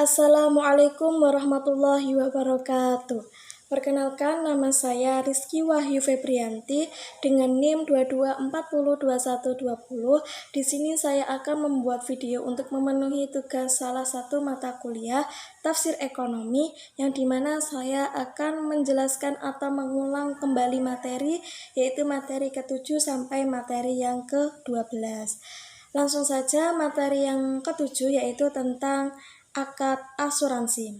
Assalamualaikum warahmatullahi wabarakatuh. Perkenalkan, nama saya Rizky Wahyu Febrianti dengan NIM 22402120. Di sini saya akan membuat video untuk memenuhi tugas salah satu mata kuliah tafsir ekonomi, yang dimana saya akan menjelaskan atau mengulang kembali materi, yaitu materi ke-7 sampai materi yang ke-12. Langsung saja materi yang ke-7, yaitu tentang akad asuransi,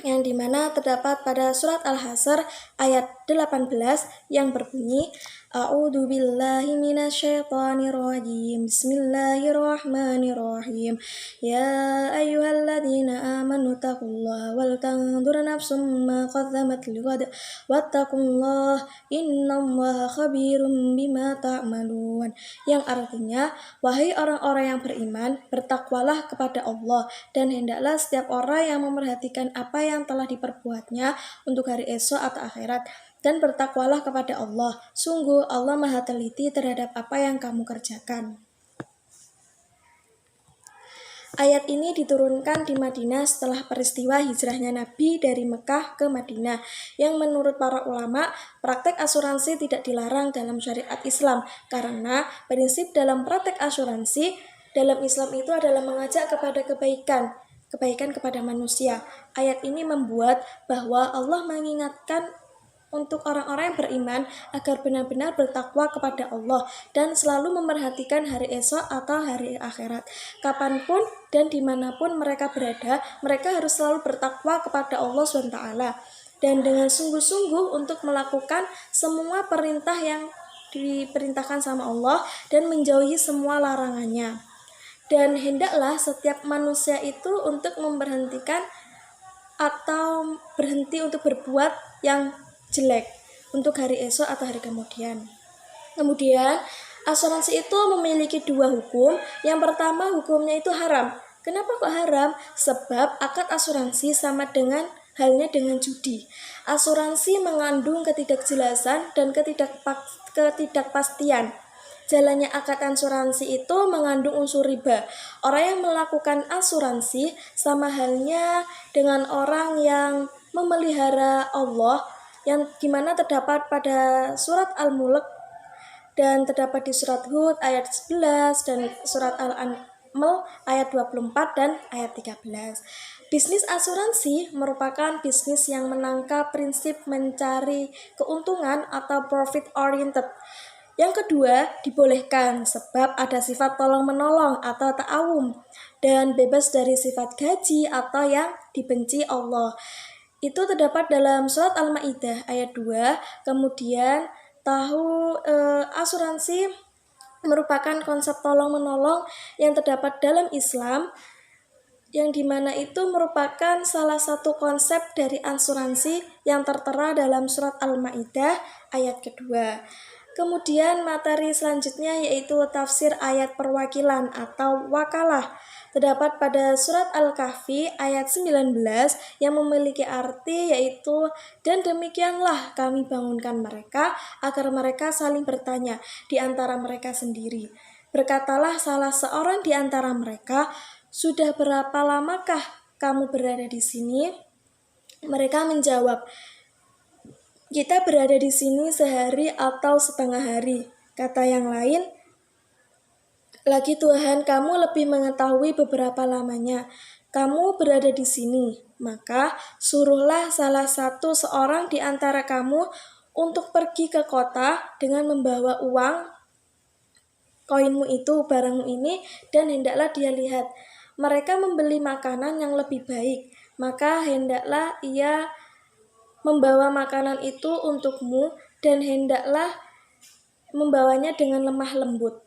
yang dimana terdapat pada surat Al-Hasyr ayat 18 yang berbunyi, A'udzu billahi minasyaitonir rajim. Bismillahirrahmanirrahim. Ya ayyuhalladzina amanu taqullaha wal tanzur nafsum ma qaddamat lighad wattaqullaha innallaha khabirum bima ta'malun. Yang artinya, wahai orang-orang yang beriman, bertakwalah kepada Allah, dan hendaklah setiap orang yang memperhatikan apa yang telah diperbuatnya untuk hari esok atau akhirat, dan bertakwalah kepada Allah. Sungguh Allah Maha teliti terhadap apa yang kamu kerjakan. Ayat ini diturunkan di Madinah setelah peristiwa hijrahnya Nabi dari Mekah ke Madinah, yang menurut para ulama, praktek asuransi tidak dilarang dalam syariat Islam, karena prinsip dalam praktek asuransi dalam Islam itu adalah mengajak kepada kebaikan kepada manusia. Ayat ini membuat bahwa Allah mengingatkan untuk orang-orang yang beriman agar benar-benar bertakwa kepada Allah dan selalu memperhatikan hari esok atau hari akhirat. Kapanpun dan dimanapun mereka berada, mereka harus selalu bertakwa kepada Allah SWT dan dengan sungguh-sungguh untuk melakukan semua perintah yang diperintahkan sama Allah dan menjauhi semua larangannya. Dan hendaklah setiap manusia itu untuk memberhentikan atau berhenti untuk berbuat yang jelek untuk hari esok atau hari kemudian. Kemudian, asuransi itu memiliki dua hukum. Yang pertama, hukumnya itu haram. Kenapa kok haram? Sebab akad asuransi sama halnya dengan judi. Asuransi mengandung ketidakjelasan dan ketidakpastian. Jalannya akad asuransi itu mengandung unsur riba. Orang yang melakukan asuransi sama halnya dengan orang yang memelihara Allah, yang dimana terdapat pada surat Al-Mulk dan terdapat di surat Hud ayat 11 dan surat Al-An'am ayat 24 dan ayat 13. Bisnis asuransi merupakan bisnis yang menangkap prinsip mencari keuntungan atau profit oriented. Yang kedua, dibolehkan sebab ada sifat tolong-menolong atau ta'awun dan bebas dari sifat gaji atau yang dibenci Allah. Itu terdapat dalam surat Al-Maidah ayat 2. Kemudian asuransi merupakan konsep tolong-menolong yang terdapat dalam Islam, yang dimana itu merupakan salah satu konsep dari asuransi yang tertera dalam surat Al-Maidah ayat kedua. Kemudian materi selanjutnya yaitu tafsir ayat perwakilan atau wakalah. Terdapat pada surat Al-Kahfi ayat 19 yang memiliki arti yaitu, dan demikianlah kami bangunkan mereka agar mereka saling bertanya di antara mereka sendiri. Berkatalah salah seorang di antara mereka, sudah berapa lamakah kamu berada di sini? Mereka menjawab, kita berada di sini sehari atau setengah hari. Kata yang lain, lagi Tuhan kamu lebih mengetahui beberapa lamanya. Kamu berada di sini, maka suruhlah salah seorang di antara kamu untuk pergi ke kota dengan membawa uang, koinmu itu, barangmu ini, dan hendaklah dia lihat. Mereka membeli makanan yang lebih baik, maka hendaklah ia membawa makanan itu untukmu, dan hendaklah membawanya dengan lemah lembut.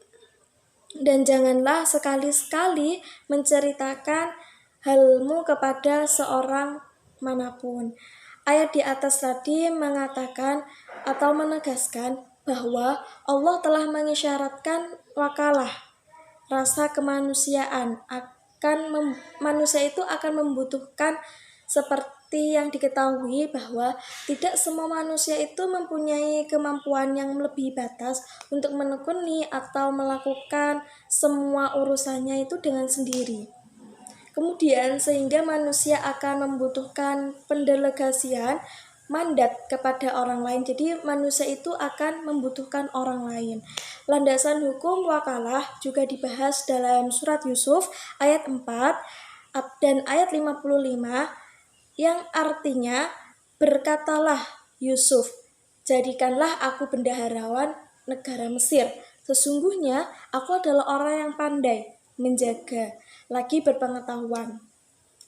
Dan janganlah sekali-sekali menceritakan halmu kepada seorang manapun. Ayat di atas tadi mengatakan atau menegaskan bahwa Allah telah mengisyaratkan wakalah, rasa kemanusiaan. Manusia itu akan membutuhkan, seperti yang diketahui bahwa tidak semua manusia itu mempunyai kemampuan yang melebihi batas untuk menekuni atau melakukan semua urusannya itu dengan sendiri. Kemudian sehingga manusia akan membutuhkan pendelegasian mandat kepada orang lain. Jadi manusia itu akan membutuhkan orang lain. Landasan hukum wakalah juga dibahas dalam surat Yusuf ayat 4 dan ayat 55 yang artinya, berkatalah Yusuf, jadikanlah aku bendaharawan negara Mesir. Sesungguhnya aku adalah orang yang pandai menjaga, lagi berpengetahuan.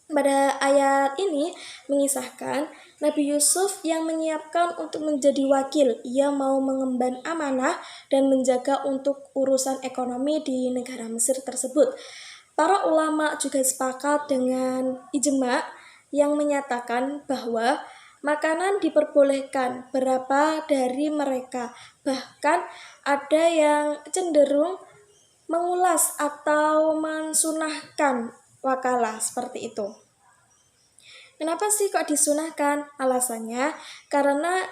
Pada ayat ini mengisahkan Nabi Yusuf yang menyiapkan untuk menjadi wakil. Ia mau mengemban amanah dan menjaga untuk urusan ekonomi di negara Mesir tersebut. Para ulama juga sepakat dengan ijma yang menyatakan bahwa makanan diperbolehkan berapa dari mereka. Bahkan ada yang cenderung mengulas atau mensunahkan wakalah seperti itu. Kenapa sih kok disunahkan? Alasannya karena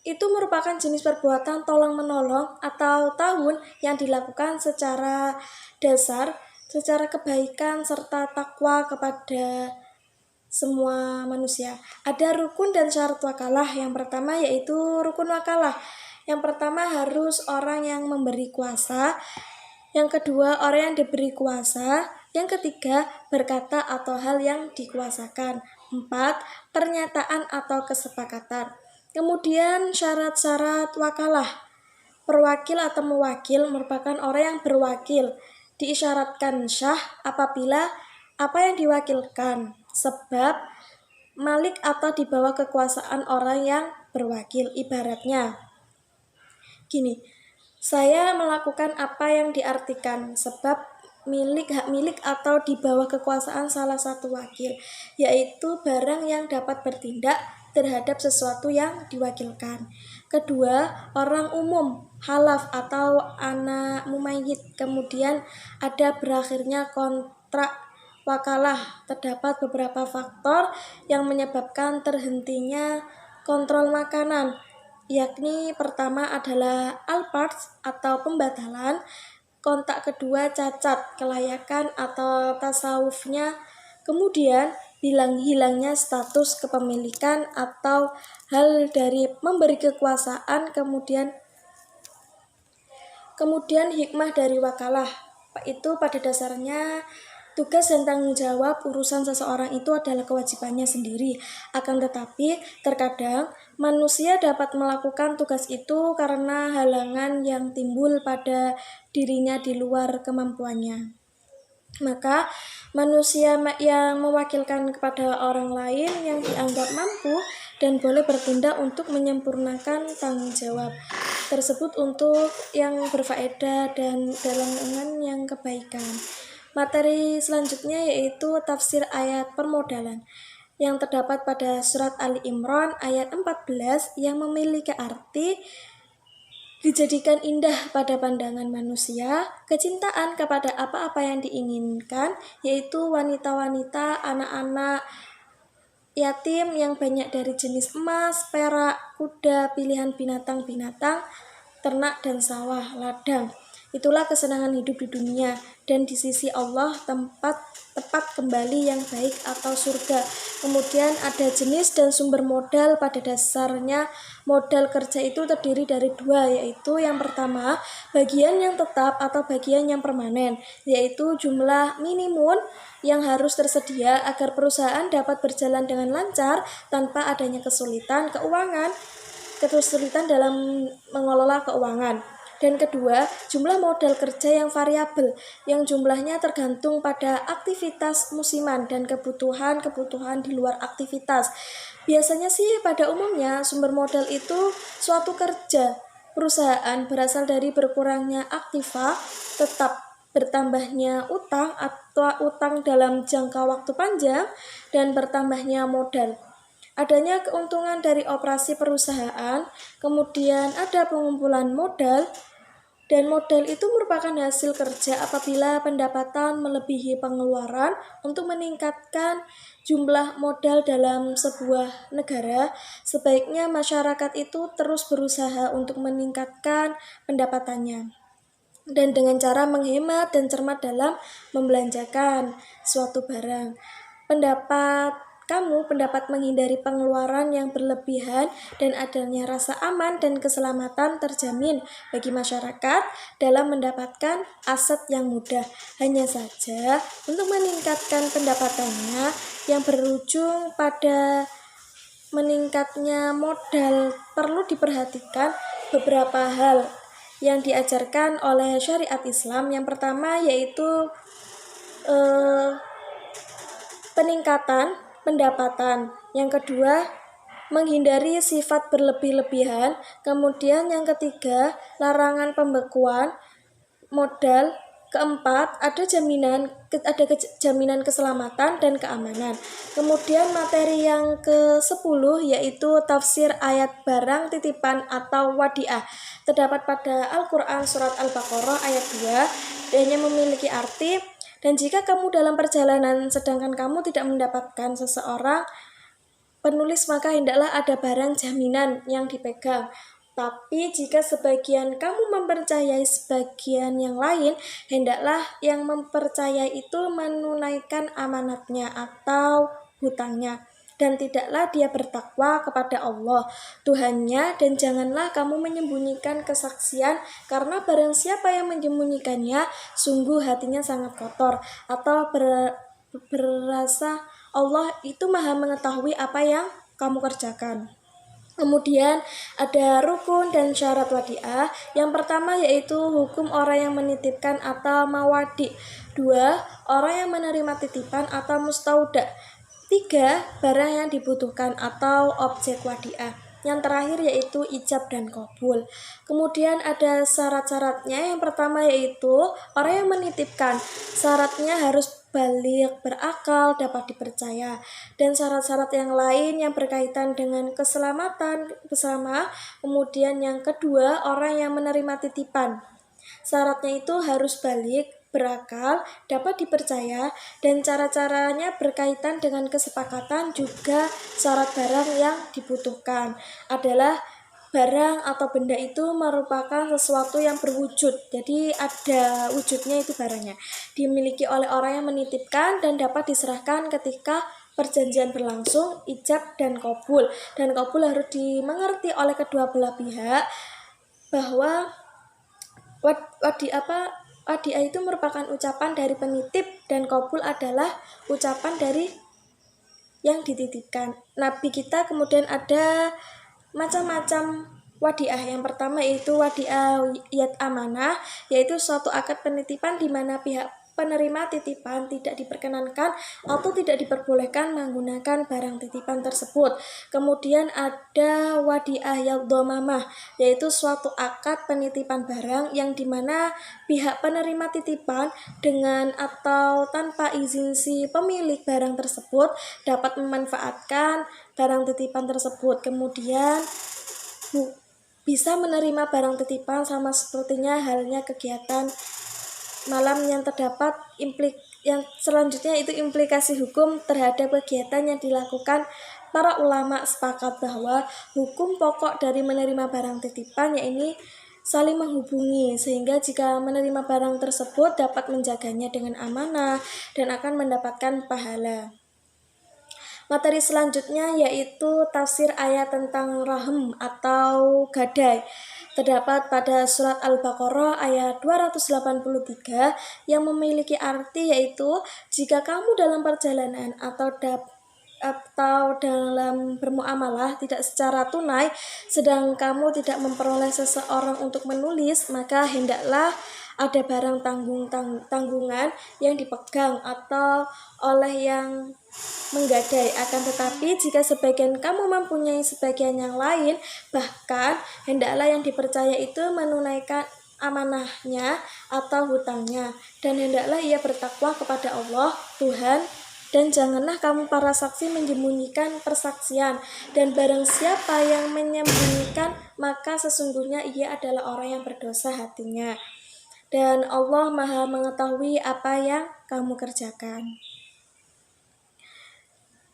itu merupakan jenis perbuatan tolong-menolong atau ta'awun yang dilakukan secara dasar, secara kebaikan serta takwa kepada semua manusia. Ada rukun dan syarat wakalah. Yang pertama yaitu rukun wakalah. Yang pertama harus orang yang memberi kuasa. Yang kedua, orang yang diberi kuasa. Yang ketiga, berkata atau hal yang dikuasakan. 4. Pernyataan atau kesepakatan. Kemudian syarat-syarat wakalah. Perwakil atau mewakil merupakan orang yang berwakil. Diisyaratkan syah apabila apa yang diwakilkan, sebab, malik atau di bawah kekuasaan orang yang berwakil. Ibaratnya gini, saya melakukan apa yang diartikan sebab hak milik atau di bawah kekuasaan salah satu wakil, yaitu barang yang dapat bertindak terhadap sesuatu yang diwakilkan. Kedua, orang umum, halaf atau anak mumayyit. Kemudian ada berakhirnya kontrak wakalah. Terdapat beberapa faktor yang menyebabkan terhentinya kontrol makanan, yakni pertama adalah al-parts atau pembatalan, kontak kedua cacat, kelayakan atau tasawufnya, kemudian hilangnya status kepemilikan atau hal dari memberi kekuasaan, kemudian hikmah dari wakalah. Itu pada dasarnya tugas dan tanggung jawab urusan seseorang itu adalah kewajibannya sendiri. Akan tetapi, terkadang manusia dapat melakukan tugas itu karena halangan yang timbul pada dirinya di luar kemampuannya. Maka, manusia yang mewakilkan kepada orang lain yang dianggap mampu dan boleh bertindak untuk menyempurnakan tanggung jawab tersebut untuk yang berfaedah dan dalam yang kebaikan. Materi selanjutnya yaitu tafsir ayat permodalan yang terdapat pada surat Ali Imran ayat 14 yang memiliki arti dijadikan indah pada pandangan manusia, kecintaan kepada apa-apa yang diinginkan, yaitu wanita-wanita, anak-anak, yatim yang banyak dari jenis emas, perak, kuda, pilihan binatang-binatang, ternak dan sawah, ladang. Itulah kesenangan hidup di dunia, dan di sisi Allah tepat kembali yang baik atau surga. Kemudian ada jenis dan sumber modal. Pada dasarnya modal kerja itu terdiri dari dua, yaitu yang pertama bagian yang tetap atau bagian yang permanen, yaitu jumlah minimum yang harus tersedia agar perusahaan dapat berjalan dengan lancar tanpa adanya kesulitan dalam mengelola keuangan. Dan kedua, jumlah modal kerja yang variabel, yang jumlahnya tergantung pada aktivitas musiman dan kebutuhan di luar aktivitas. Biasanya sih pada umumnya sumber modal itu suatu kerja perusahaan berasal dari berkurangnya aktiva, tetap bertambahnya utang atau utang dalam jangka waktu panjang, dan bertambahnya modal. Adanya keuntungan dari operasi perusahaan, kemudian ada pengumpulan modal, dan modal itu merupakan hasil kerja apabila pendapatan melebihi pengeluaran. Untuk meningkatkan jumlah modal dalam sebuah negara, sebaiknya masyarakat itu terus berusaha untuk meningkatkan pendapatannya. dan dengan cara menghemat dan cermat dalam membelanjakan suatu barang. Pendapat menghindari pengeluaran yang berlebihan dan adanya rasa aman dan keselamatan terjamin bagi masyarakat dalam mendapatkan aset yang mudah. Hanya saja untuk meningkatkan pendapatannya yang berujung pada meningkatnya modal perlu diperhatikan beberapa hal yang diajarkan oleh syariat Islam. Yang pertama yaitu peningkatan pendapatan. Yang kedua, menghindari sifat berlebih-lebihan. Kemudian yang ketiga, larangan pembekuan modal. Keempat, ada jaminan keselamatan dan keamanan. Kemudian materi yang ke-10 yaitu tafsir ayat barang titipan atau wadiah. Terdapat pada Al-Quran surat Al-Baqarah ayat 2 dan yang memiliki arti, dan jika kamu dalam perjalanan sedangkan kamu tidak mendapatkan seseorang penulis, maka hendaklah ada barang jaminan yang dipegang. Tapi jika sebagian kamu mempercayai sebagian yang lain, hendaklah yang mempercayai itu menunaikan amanatnya atau hutangnya. Dan tidaklah dia bertakwa kepada Allah Tuhannya, dan janganlah kamu menyembunyikan kesaksian, karena barang siapa yang menyembunyikannya, sungguh hatinya sangat kotor, atau berasa Allah itu maha mengetahui apa yang kamu kerjakan. Kemudian ada rukun dan syarat wadiah. Yang pertama yaitu hukum orang yang menitipkan atau mawadi. 2. Orang yang menerima titipan atau mustauda. 3. Barang yang dibutuhkan atau objek wadiah. Yang terakhir yaitu ijab dan qabul. Kemudian ada syarat-syaratnya. Yang pertama yaitu orang yang menitipkan. Syaratnya harus balik, berakal, dapat dipercaya. Dan syarat-syarat yang lain yang berkaitan dengan keselamatan bersama. Kemudian yang kedua, orang yang menerima titipan. Syaratnya itu harus balik, berakal, dapat dipercaya, dan cara-caranya berkaitan dengan kesepakatan. Juga syarat barang yang dibutuhkan adalah barang atau benda itu merupakan sesuatu yang berwujud, jadi ada wujudnya itu barangnya, dimiliki oleh orang yang menitipkan dan dapat diserahkan ketika perjanjian berlangsung. Ijab dan qabul. Dan qabul harus dimengerti oleh kedua belah pihak bahwa wadiah itu merupakan ucapan dari penitip dan qabul adalah ucapan dari yang dititipkan. Nabi kita kemudian ada macam-macam wadiah. Yang pertama yaitu wadiah yad amanah, yaitu suatu akad penitipan di mana pihak penerima titipan tidak diperkenankan atau tidak diperbolehkan menggunakan barang titipan tersebut. Kemudian ada wadiah yad dhamamah, yaitu suatu akad penitipan barang yang dimana pihak penerima titipan dengan atau tanpa izin si pemilik barang tersebut dapat memanfaatkan barang titipan tersebut. Kemudian bisa menerima barang titipan sama sepertinya halnya kegiatan malam yang terdapat yang selanjutnya itu implikasi hukum terhadap kegiatan yang dilakukan. Para ulama sepakat bahwa hukum pokok dari menerima barang titipan yaitu saling menghubungi, sehingga jika menerima barang tersebut dapat menjaganya dengan amanah dan akan mendapatkan pahala. Materi selanjutnya yaitu tafsir ayat tentang rahim atau gadai. Terdapat pada surat Al-Baqarah ayat 283 yang memiliki arti yaitu jika kamu dalam perjalanan atau dalam bermuamalah tidak secara tunai, sedang kamu tidak memperoleh seseorang untuk menulis, maka hendaklah ada barang tanggungan yang dipegang atau oleh yang menggadai. Akan tetapi jika sebagian kamu mempunyai sebagian yang lain, bahkan hendaklah yang dipercaya itu menunaikan amanahnya atau hutangnya, dan hendaklah ia bertakwa kepada Allah Tuhan. Dan janganlah kamu para saksi menyembunyikan persaksian, dan barang siapa yang menyembunyikan maka sesungguhnya ia adalah orang yang berdosa hatinya, dan Allah maha mengetahui apa yang kamu kerjakan.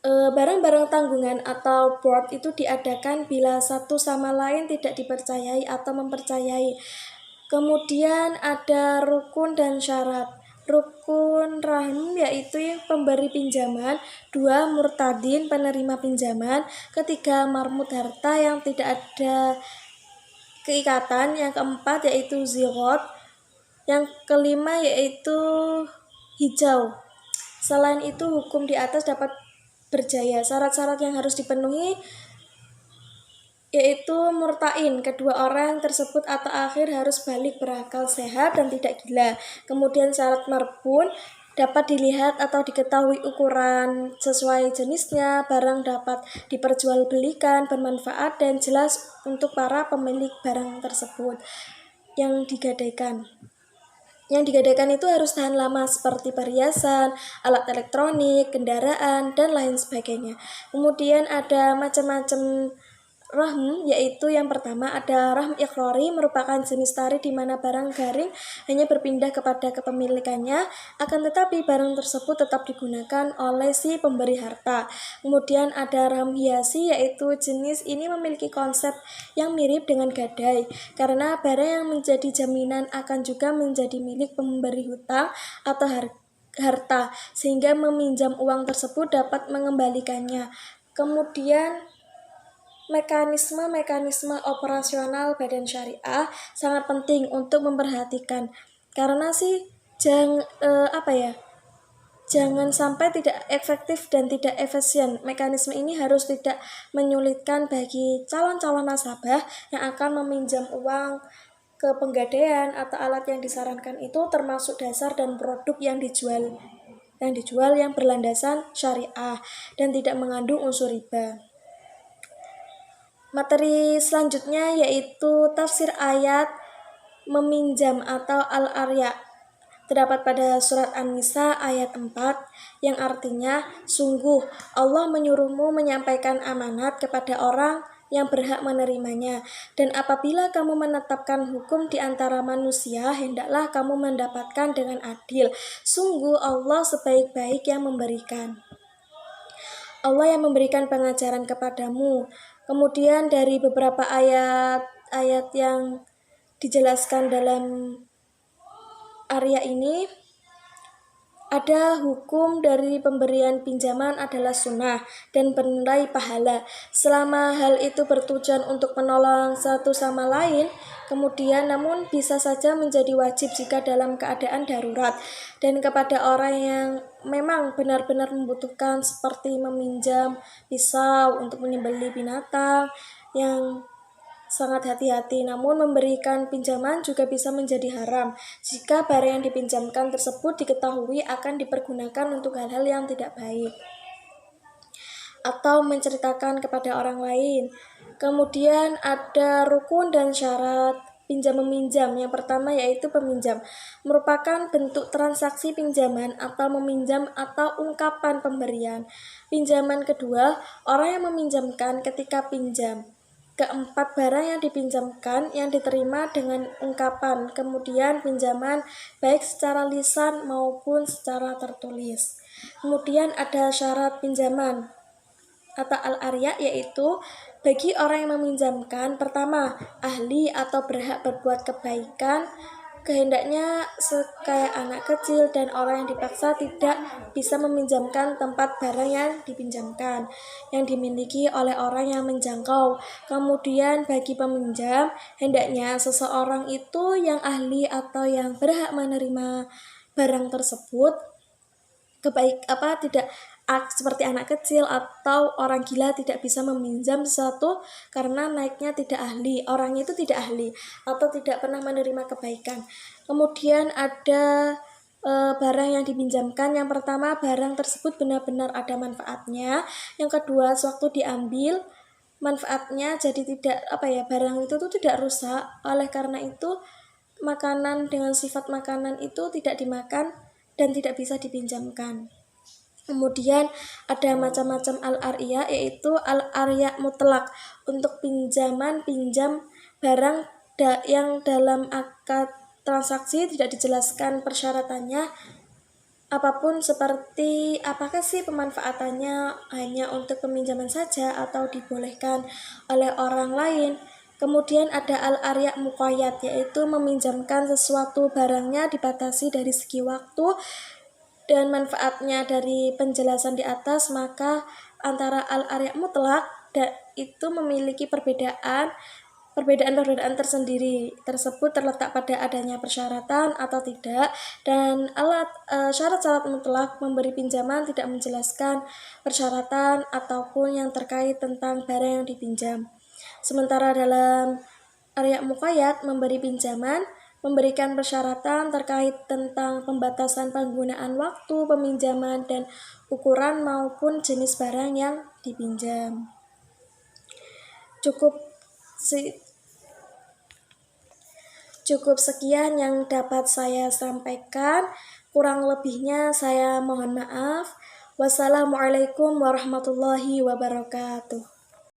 Barang-barang tanggungan atau board itu diadakan bila satu sama lain tidak dipercayai atau mempercayai. Kemudian ada rukun dan syarat. Rukun rahim yaitu yang pemberi pinjaman, 2 murtadin penerima pinjaman, ketiga marmut harta yang tidak ada keikatan, yang keempat yaitu zigot, yang kelima yaitu hijau. Selain itu hukum di atas dapat berjaya. Syarat-syarat yang harus dipenuhi yaitu murtain, kedua orang tersebut atau akhir harus balik berakal sehat dan tidak gila. Kemudian syarat marbun, dapat dilihat atau diketahui ukuran sesuai jenisnya, barang dapat diperjualbelikan, bermanfaat dan jelas untuk para pemilik barang tersebut yang digadaikan. Yang digadaikan itu harus tahan lama seperti perhiasan, alat elektronik, kendaraan, dan lain sebagainya. Kemudian ada macam-macam rahm, yaitu yang pertama ada rahm iqrari, merupakan jenis tari di mana barang garing hanya berpindah kepada kepemilikannya, akan tetapi barang tersebut tetap digunakan oleh si pemberi harta. Kemudian ada rahm hiasi, yaitu jenis ini memiliki konsep yang mirip dengan gadai, karena barang yang menjadi jaminan akan juga menjadi milik pemberi hutang atau harta, sehingga meminjam uang tersebut dapat mengembalikannya. Kemudian mekanisme operasional badan syariah sangat penting untuk memperhatikan, karena jangan sampai tidak efektif dan tidak efisien. Mekanisme ini harus tidak menyulitkan bagi calon-calon nasabah yang akan meminjam uang ke penggadaian atau alat yang disarankan itu, termasuk dasar dan produk yang dijual yang berlandasan syariah dan tidak mengandung unsur riba. Materi selanjutnya yaitu tafsir ayat meminjam atau al-arya. Terdapat pada surat An-Nisa ayat 4 yang artinya, sungguh Allah menyuruhmu menyampaikan amanat kepada orang yang berhak menerimanya, dan apabila kamu menetapkan hukum di antara manusia, hendaklah kamu mendapatkan dengan adil. Sungguh Allah sebaik-baik yang memberikan. Allah yang memberikan pengajaran kepadamu. Kemudian dari beberapa ayat yang dijelaskan dalam area ini, ada hukum dari pemberian pinjaman adalah sunnah dan bernilai pahala, selama hal itu bertujuan untuk menolong satu sama lain. Kemudian namun bisa saja menjadi wajib jika dalam keadaan darurat dan kepada orang yang memang benar-benar membutuhkan, seperti meminjam pisau untuk menyembelih binatang yang sangat hati-hati. Namun memberikan pinjaman juga bisa menjadi haram jika barang yang dipinjamkan tersebut diketahui akan dipergunakan untuk hal-hal yang tidak baik atau menceritakan kepada orang lain. Kemudian ada rukun dan syarat pinjam-meminjam. Yang pertama yaitu peminjam, merupakan bentuk transaksi pinjaman atau meminjam atau ungkapan pemberian. Pinjaman kedua, orang yang meminjamkan ketika pinjam. Keempat, barang yang dipinjamkan yang diterima dengan ungkapan. Kemudian pinjaman baik secara lisan maupun secara tertulis. Kemudian ada syarat pinjaman atau al-arya, yaitu bagi orang yang meminjamkan, pertama, ahli atau berhak berbuat kebaikan, kehendaknya kayak anak kecil dan orang yang dipaksa tidak bisa meminjamkan tempat barang yang dipinjamkan yang dimiliki oleh orang yang menjangkau. Kemudian bagi peminjam, hendaknya seseorang itu yang ahli atau yang berhak menerima barang tersebut tidak seperti anak kecil atau orang gila tidak bisa meminjam sesuatu karena naiknya tidak ahli, orangnya itu tidak ahli atau tidak pernah menerima kebaikan. Kemudian ada barang yang dipinjamkan. Yang pertama, barang tersebut benar-benar ada manfaatnya. Yang kedua, sewaktu diambil manfaatnya jadi barang itu tuh tidak rusak. Oleh karena itu makanan dengan sifat makanan itu tidak dimakan dan tidak bisa dipinjamkan. Kemudian ada macam-macam al-arya, yaitu al-arya mutlak untuk pinjam barang yang dalam akad transaksi tidak dijelaskan persyaratannya apapun, seperti apakah sih pemanfaatannya hanya untuk peminjaman saja atau dibolehkan oleh orang lain. Kemudian ada al-arya muqayyad, yaitu meminjamkan sesuatu barangnya dibatasi dari segi waktu dan manfaatnya. Dari penjelasan di atas, maka antara al-arya mutlak itu memiliki perbedaan tersendiri. Tersebut terletak pada adanya persyaratan atau tidak, dan syarat-syarat mutlak memberi pinjaman tidak menjelaskan persyaratan ataupun yang terkait tentang barang yang dipinjam. Sementara dalam arya muqayyad memberi pinjaman memberikan persyaratan terkait tentang pembatasan penggunaan waktu peminjaman dan ukuran maupun jenis barang yang dipinjam. Cukup sekian yang dapat saya sampaikan. Kurang lebihnya saya mohon maaf. Wassalamualaikum warahmatullahi wabarakatuh.